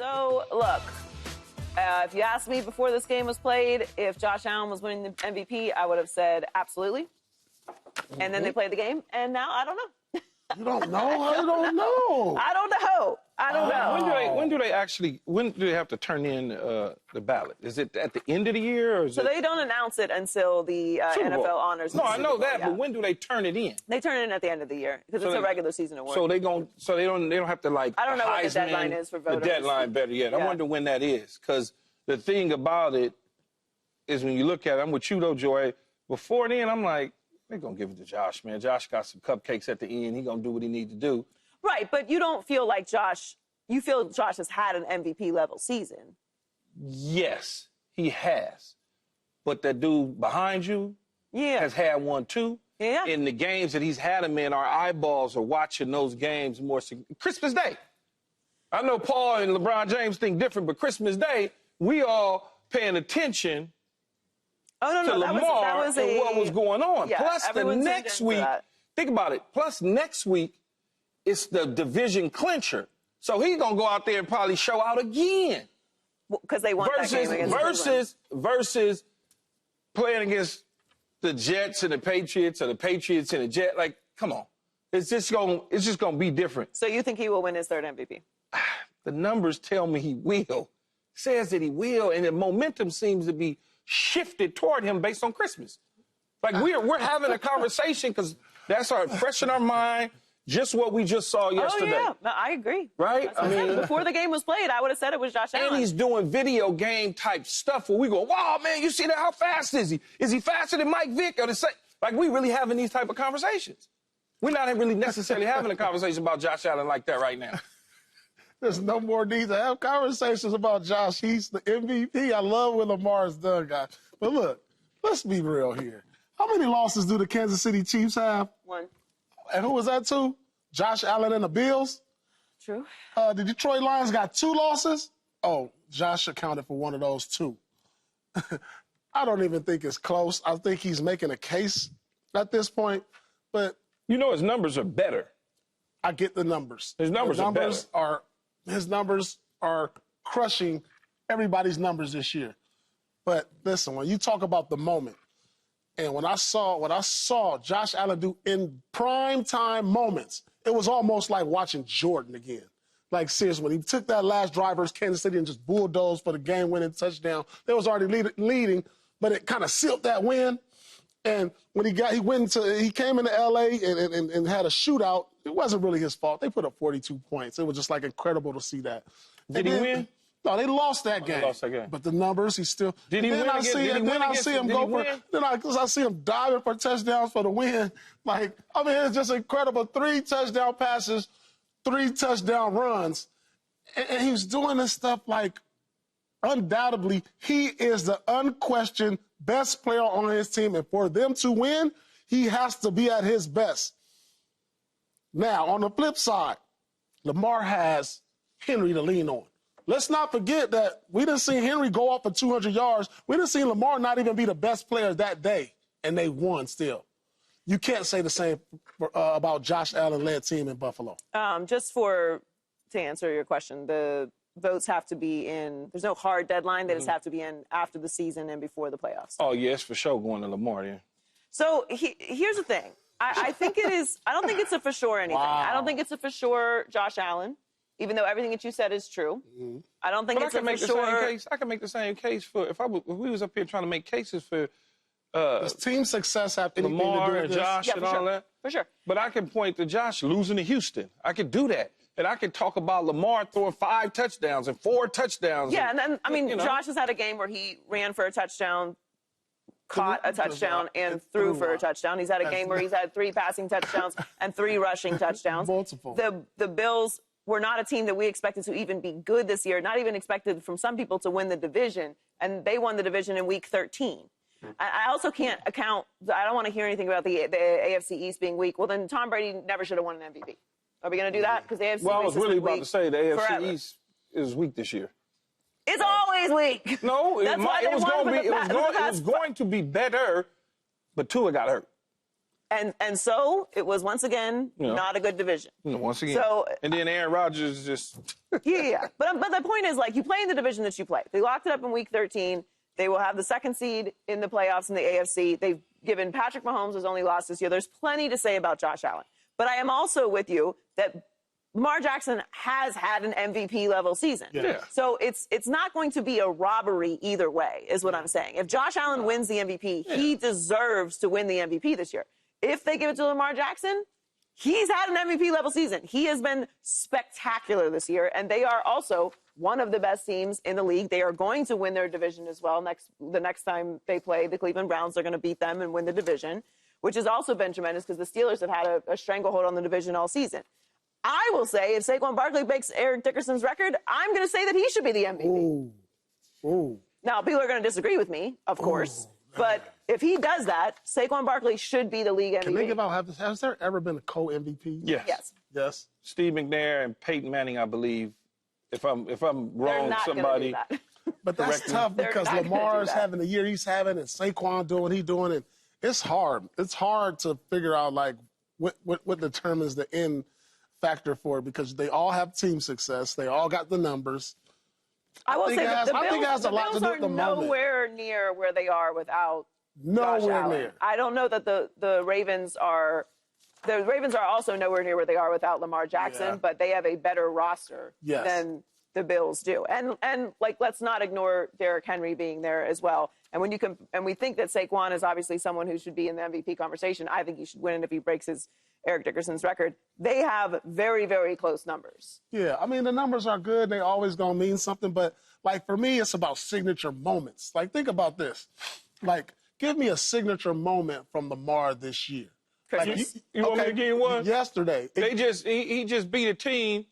So, look, if you asked me before this game was played if Josh Allen was winning the MVP, I would have said absolutely. And then they played the game, and now I don't know. You don't know? I don't know. I don't know. I don't know. When do they have to turn in the ballot? Is it at the end of the year? Or is So they don't announce it until the NFL honors. No, I know that, yeah. but when do they turn it in? They turn it in at the end of the year because it's a regular season award. So they don't have to like. I don't know what the Heisman, deadline is for voters. The deadline, better yet. I wonder when that is, because the thing about it is when you look at it, I'm with you though, Joy. Before then, I'm like, they're gonna give it to Josh, man. Josh got some cupcakes at the end. He gonna do what he need to do. Right, but you don't feel like Josh. You feel Josh has had an MVP level season. Yes, he has. But that dude behind you has had one too. Yeah. In the games that he's had him in, our eyeballs are watching those games more. Christmas Day. I know Paul and LeBron James think different, but Christmas Day, we all paying attention to Lamar and what was going on. Yeah, plus, the next week, think about it. Plus, next week, it's the division clincher. So he's going to go out there and probably show out again. Because they won that game against versus playing against the Jets and the Patriots, or the Patriots and the Jets. Like, come on. It's just going to be different. So you think he will win his third MVP? The numbers tell me he will. Says that he will, and the momentum seems to be shifted toward him based on Christmas. Like, we're having a conversation because that's fresh in our mind. Just what we just saw yesterday. Oh, yeah. No, I agree. Right? I mean, before the game was played, I would have said it was Josh Allen. And he's doing video game type stuff where we go, wow, man, you see that? How fast is he? Is he faster than Mike Vick? Or like, we really having these type of conversations. We're not really necessarily having a conversation about Josh Allen like that right now. There's no more need to have conversations about Josh. He's the MVP. I love what Lamar's done, guys. But look, let's be real here. How many losses do the Kansas City Chiefs have? 1. And who was that to? Josh Allen and the Bills? True. The Detroit Lions got 2 losses? Oh, Josh accounted for one of those 2. I don't even think it's close. I think he's making a case at this point. But you know his numbers are better. I get the numbers. His numbers are better. His numbers are crushing everybody's numbers this year. But listen, when you talk about the moment, and when I saw Josh Allen do in prime time moments, it was almost like watching Jordan again. Like, seriously, when he took that last drive versus Kansas City and just bulldozed for the game-winning touchdown, they was already leading, but it kind of sealed that win. And when he came into L.A. and had a shootout, it wasn't really his fault. They put up 42 points. It was just, like, incredible to see that. Did he win? No, they lost that game. They lost that game. But the numbers, he still. Did he win again? Then I see him go for. Then I see him diving for touchdowns for the win. Like, I mean, it's just incredible. 3 touchdown passes, 3 touchdown runs, and he was doing this stuff like. Undoubtedly, he is the unquestioned best player on his team, and for them to win, he has to be at his best. Now, on the flip side, Lamar has Henry to lean on. Let's not forget that we didn't see Henry go off for 200 yards. We didn't see Lamar not even be the best player that day, and they won still. You can't say the same about Josh Allen-led team in Buffalo. To answer your question, the votes have to be in. There's no hard deadline. They just have to be in after the season and before the playoffs. Oh, yes, for sure going to Lamar, yeah. So here's the thing. I think it is. I don't think it's a for sure anything. Wow. I don't think it's a for sure Josh Allen, even though everything that you said is true. Mm-hmm. I don't think it's a for sure. I can make the same case for if we was up here trying to make cases for does team success have anything Lamar to do with and this? Josh and all that. For sure. But I can point to Josh losing to Houston. I could do that. And I could talk about Lamar throwing 5 touchdowns and 4 touchdowns. Yeah, and then, I mean, Josh has had a game where he ran for a touchdown, caught a touchdown, and threw for a touchdown. He's had a game where he's had 3 passing touchdowns and 3 rushing touchdowns. Multiple. The Bills were not a team that we expected to even be good this year, not even expected from some people to win the division, and they won the division in Week 13. I also can't account, I don't want to hear anything about the AFC East being weak. Well, then Tom Brady never should have won an MVP. Are we going to do that? Because the AFC East I was really about to say the AFC forever. East is weak this year. It's always weak. No, it was going to be better, but Tua got hurt. And so it was once again not a good division. Once again. So, and then Aaron Rodgers just. yeah. But the point is, like, you play in the division that you play. They locked it up in week 13. They will have the second seed in the playoffs in the AFC. They've given Patrick Mahomes his only loss this year. There's plenty to say about Josh Allen. But I am also with you that Lamar Jackson has had an MVP level season. Yeah. So it's not going to be a robbery either way, is what I'm saying. If Josh Allen wins the MVP, he deserves to win the MVP this year. If they give it to Lamar Jackson, he's had an MVP level season. He has been spectacular this year, and they are also one of the best teams in the league. They are going to win their division as well. The next time they play the Cleveland Browns, they're going to beat them and win the division, which has also been tremendous because the Steelers have had a stranglehold on the division all season. I will say if Saquon Barkley breaks Eric Dickerson's record, I'm going to say that he should be the MVP. Ooh. Now, people are going to disagree with me, of course. But if he does that, Saquon Barkley should be the league MVP. Can they give out, has there ever been a co-MVP? Yes. Yes. Steve McNair and Peyton Manning, I believe. If I'm wrong, somebody. But that's tough because Lamar's having the year he's having and Saquon doing what he's doing. And it's hard. It's hard to figure out, like, what determines the end factor for it because they all have team success. They all got the numbers. I will say the Bills are nowhere near where they are without Josh Allen. I don't know that the Ravens are. The Ravens are also nowhere near where they are without Lamar Jackson, but they have a better roster than the Bills do. And like, let's not ignore Derrick Henry being there as well. And when we think that Saquon is obviously someone who should be in the MVP conversation, I think he should win it if he breaks Eric Dickerson's record. They have very, very close numbers. Yeah, I mean, the numbers are good. They always going to mean something. But, like, for me, it's about signature moments. Like, think about this. Like, give me a signature moment from Lamar this year. Like, you want me to give you one? Yesterday. He just beat a team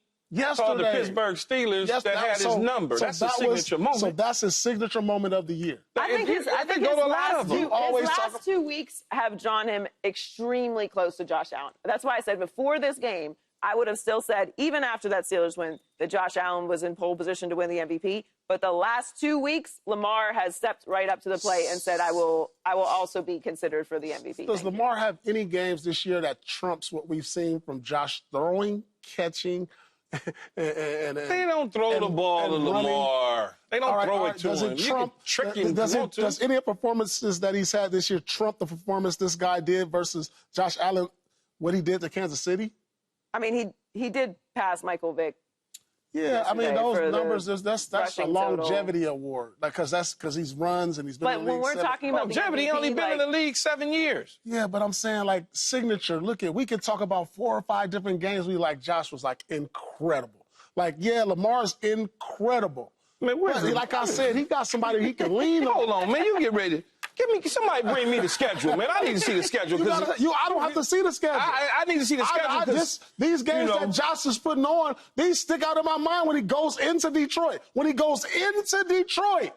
called the Pittsburgh Steelers that had his number. So that's a signature moment. So that's his signature moment of the year. I think his last 2 weeks have drawn him extremely close to Josh Allen. That's why I said before this game, I would have still said, even after that Steelers win, that Josh Allen was in pole position to win the MVP. But the last 2 weeks, Lamar has stepped right up to the plate and said, I will also be considered for the MVP. Does Lamar have any games this year that trumps what we've seen from Josh throwing, catching, and they don't throw the ball to Lamar. They don't throw it to him. You can trick him. Does any of the performances that he's had this year trump the performance this guy did versus Josh Allen, what he did to Kansas City? I mean, he did pass Michael Vick. Yeah, I mean, those numbers, that's a longevity award. Because he's runs and he's been in the league. But when we're talking about longevity, he only been in the league 7 years. Yeah, but I'm saying, like, signature. We could talk about 4 or 5 different games Josh was, like, incredible. Like, yeah, Lamar's incredible. Man, like I said, he got somebody he can lean on. Hold on, man, you get ready. Somebody bring me the schedule, man. I need to see the schedule. I don't have to see the schedule. I need to see the schedule. These games that Josh is putting on, these stick out in my mind when he goes into Detroit. When he goes into Detroit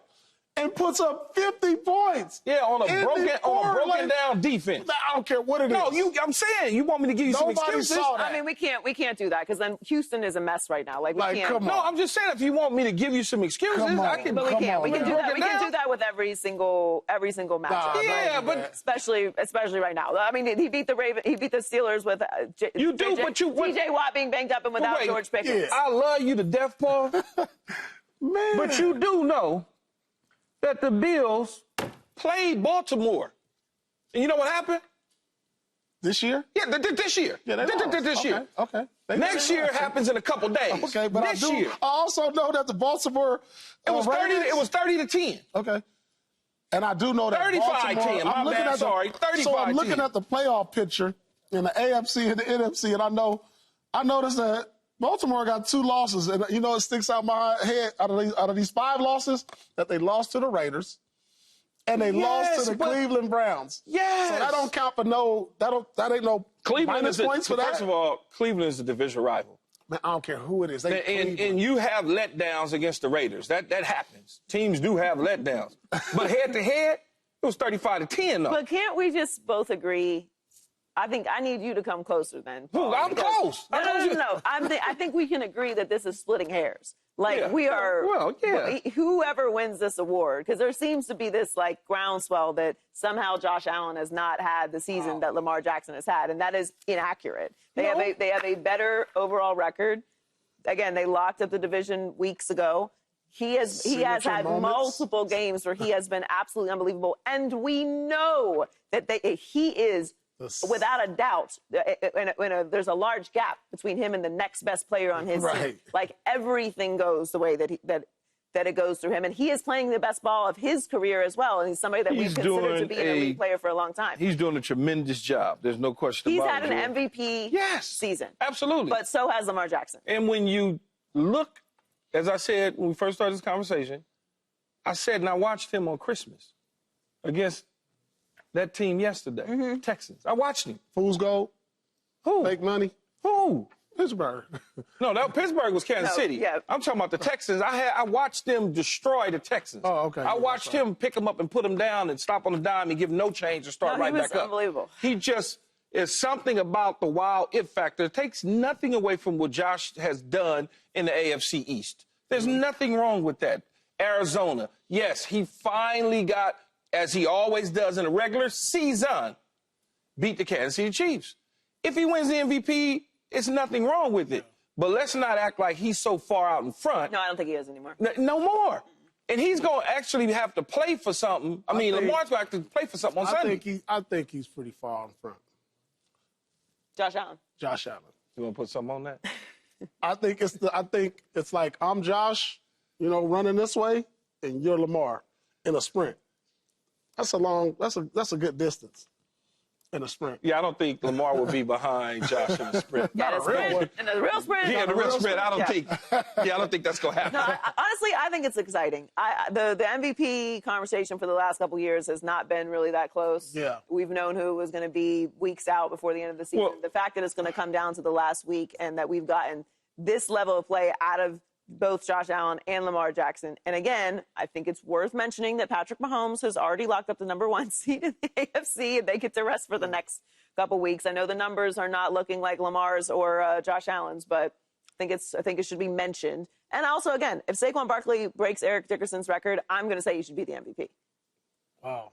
and puts up 50 points. Yeah, on a broken down defense. I don't care what it is. No, I'm saying you want me to give you some excuses. Saw that. I mean, we can't do that because then Houston is a mess right now. Like, we can't. No, I'm just saying if you want me to give you some excuses, I can. But we can't. We can do that. We can do that with every single matchup. Yeah, but especially right now. I mean, he beat the Steelers with CJ Watt being banged up and without George Pickens. Yeah. I love you to death, Paul. Man, but you do know that the Bills played Baltimore. And you know what happened? This year? Yeah, this year. Yeah, this year. Okay. Next year happens in a couple days. Okay, but I also know that the Baltimore it was 30-10. Okay. And I do know that 35-10. I'm looking at 35-10. So I'm looking at the playoff picture in the AFC and the NFC, and I noticed that Baltimore got 2 losses, and it sticks out my head out of these 5 losses that they lost to the Raiders, and they lost to the Cleveland Browns. Yes, so that don't count for that ain't no Cleveland minus points for that. First of all, Cleveland is a division rival. Man, I don't care who it is. And you have letdowns against the Raiders. That happens. Teams do have letdowns, but head to head, it was 35-10 though. But can't we just both agree I think I need you to come closer then. Who? I'm close. No. I think we can agree that this is splitting hairs. Like, we are. Well, yeah. Whoever wins this award, because there seems to be this, like, groundswell that somehow Josh Allen has not had the season that Lamar Jackson has had, and that is inaccurate. They have a better overall record. Again, they locked up the division weeks ago. He has had multiple games where he has been absolutely unbelievable, and we know that he is, without a doubt, there's a large gap between him and the next best player on his team. Like, everything goes the way that it goes through him, and he is playing the best ball of his career as well, and he's somebody that we've considered to be an elite player for a long time. He's doing a tremendous job. There's no question about it. He's had an MVP season. Absolutely. But so has Lamar Jackson. And when you look, as I said when we first started this conversation, I said, and I watched him on Christmas against that team yesterday, Texans. I watched him. Fool's gold? Who? Fake money? Who? Pittsburgh. No, Pittsburgh was Kansas City. Yeah. I'm talking about the Texans. I watched them destroy the Texans. Oh, okay. I watched him pick them up and put them down and stop on the dime and give them no change and start right back up. Unbelievable. He just is something about the wild it factor. It takes nothing away from what Josh has done in the AFC East. There's nothing wrong with that. Arizona, yes, he finally got, as he always does in a regular season, beat the Kansas City Chiefs. If he wins the MVP, it's nothing wrong with it. But let's not act like he's so far out in front. No, I don't think he is anymore. No more. And he's going to actually have to play for something. Lamar's going to have to play for something on Sunday. I think he's pretty far in front. Josh Allen. Josh Allen. You want to put something on that? I think it's like I'm Josh, running this way, and you're Lamar in a sprint. That's a good distance in a sprint. Yeah, I don't think Lamar will be behind Josh in the sprint. Yeah, the sprint. In the real sprint. Yeah, the real sprint. I don't think that's going to happen. No, honestly, I think it's exciting. The MVP conversation for the last couple of years has not been really that close. Yeah. We've known who was going to be weeks out before the end of the season. Well, the fact that it's going to come down to the last week and that we've gotten this level of play out of both Josh Allen and Lamar Jackson. And again, I think it's worth mentioning that Patrick Mahomes has already locked up the #1 seed in the AFC, and they get to rest for the next couple weeks. I know the numbers are not looking like Lamar's or Josh Allen's, but I think it should be mentioned. And also, again, if Saquon Barkley breaks Eric Dickerson's record, I'm going to say he should be the MVP. Wow.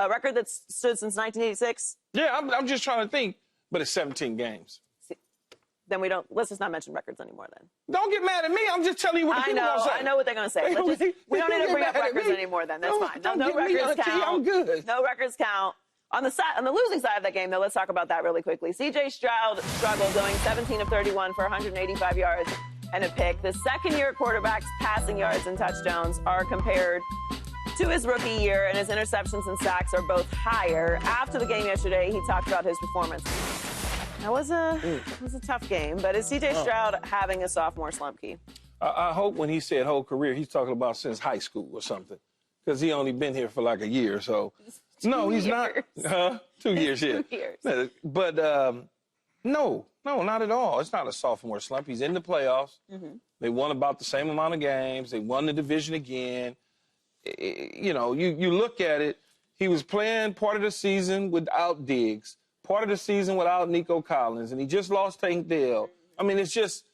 A record that's stood since 1986? Yeah, I'm just trying to think, but it's 17 games. Then let's just not mention records anymore then. Don't get mad at me. I'm just telling you what the people are going to say. I know what they're going to say. We don't need to bring up records anymore then. That's fine. No records count. I'm good. No records count. On the losing side of that game, though, let's talk about that really quickly. CJ Stroud struggled, going 17 of 31 for 185 yards and a pick. The second-year quarterback's passing yards and touchdowns are compared to his rookie year, and his interceptions and sacks are both higher. After the game yesterday, he talked about his performance. That was a tough game, but is CJ Stroud having a sophomore slump, Key? I hope when he said whole career, he's talking about since high school or something, because he only been here for like a year. So, no, he's not. 2 years, yeah. 2 years. But no, not at all. It's not a sophomore slump. He's in the playoffs. Mm-hmm. They won about the same amount of games. They won the division again. You look at it. He was playing part of the season without Diggs, part of the season without Nico Collins, and he just lost Tank Dell. I mean, it's just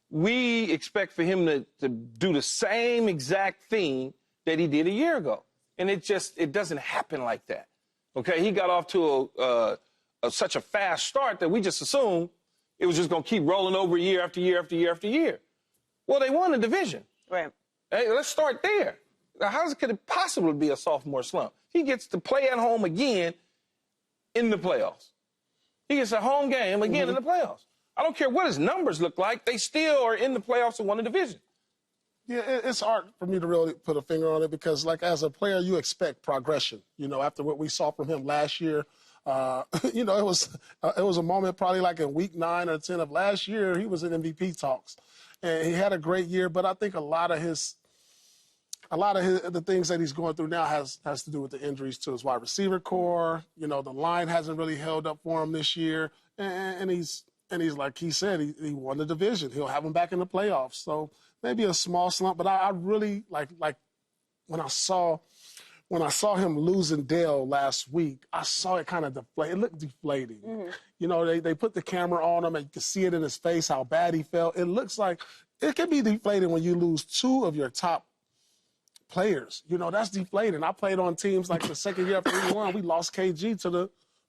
we expect for him to do the same exact thing that he did a year ago, and it doesn't happen like that. Okay, he got off to such a fast start that we just assumed it was just going to keep rolling over year after year after year after year. Well, they won the division. Right. Hey, let's start there. Now, could it possibly be a sophomore slump? He gets to play at home again in the playoffs. He gets a home game again in the playoffs. I don't care what his numbers look like. They still are in the playoffs and won the division. Yeah, it's hard for me to really put a finger on it because, like, as a player, you expect progression. After what we saw from him last year, it was a moment probably like in week 9 or 10 of last year, he was in MVP talks. And he had a great year, but I think a lot of the things that he's going through now has to do with the injuries to his wide receiver core. The line hasn't really held up for him this year, and he's like he said, he won the division. He'll have him back in the playoffs. So maybe a small slump, but I really like when I saw when I saw him losing Dale last week, I saw it kind of deflate. It looked deflating. Mm-hmm. You know, they put the camera on him and you can see it in his face, how bad he felt. It looks like it can be deflating when you lose two of your top players. You know, that's deflating. I played on teams like the second year after we won, we lost KG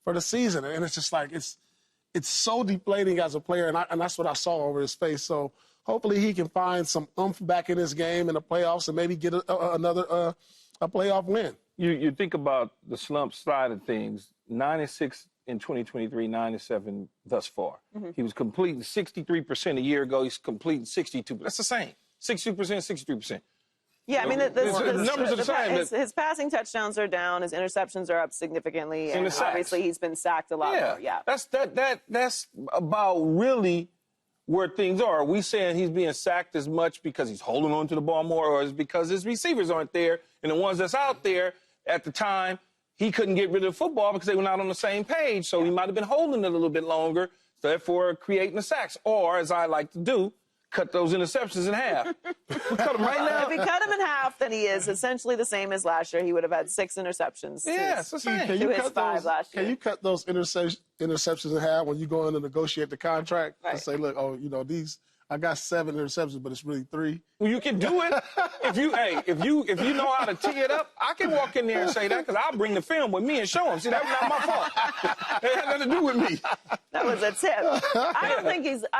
for the season. And it's just like, it's so deflating as a player. And that's what I saw over his face. So hopefully he can find some oomph back in his game in the playoffs and maybe get another playoff win. You think about the slump side of things, 96 in 2023, 97 thus far. Mm-hmm. He was completing 63% a year ago. He's completing 62%. That's the same. 62%, 63%. Yeah, I mean, the numbers are the same. His passing touchdowns are down. His interceptions are up significantly. And obviously he's been sacked a lot more. Yeah. That's about really where things are. Are we saying he's being sacked as much because he's holding on to the ball more, or is it because his receivers aren't there and the ones that's out there at the time, he couldn't get rid of the football because they were not on the same page, so he might have been holding it a little bit longer, therefore creating the sacks. Or, as I like to do, cut those interceptions in half. We cut them right now. If he cut him in half, then he is essentially the same as last year. He would have had 6 interceptions. Yeah, it's the same. To his 5 last year. Can you cut those interceptions in half when you go in to negotiate the contract and say, look, I got 7 interceptions, but it's really 3. Well, you can do it. If you know how to tee it up, I can walk in there and say that because I'll bring the film with me and show him. See, that was not my fault. It had nothing to do with me. That was a tip. I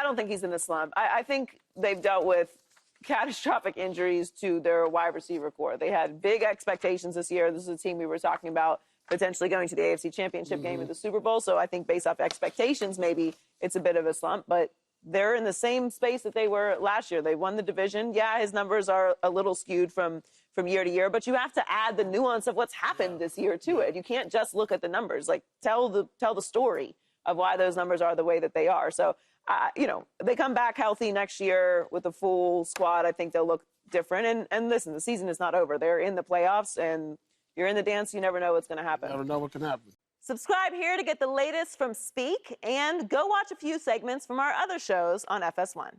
don't think he's in the slump. I think they've dealt with catastrophic injuries to their wide receiver core. They had big expectations this year. This is a team we were talking about potentially going to the AFC Championship game at the Super Bowl. So I think based off expectations, maybe it's a bit of a slump, but they're in the same space that they were last year. They won the division. Yeah, his numbers are a little skewed from year to year, but you have to add the nuance of what's happened this year to it. You can't just look at the numbers. Like, tell the story of why those numbers are the way that they are. So, they come back healthy next year with a full squad. I think they'll look different. And listen, the season is not over. They're in the playoffs, and you're in the dance. You never know what's going to happen. You never know what can happen. Subscribe here to get the latest from Speak, and go watch a few segments from our other shows on FS1.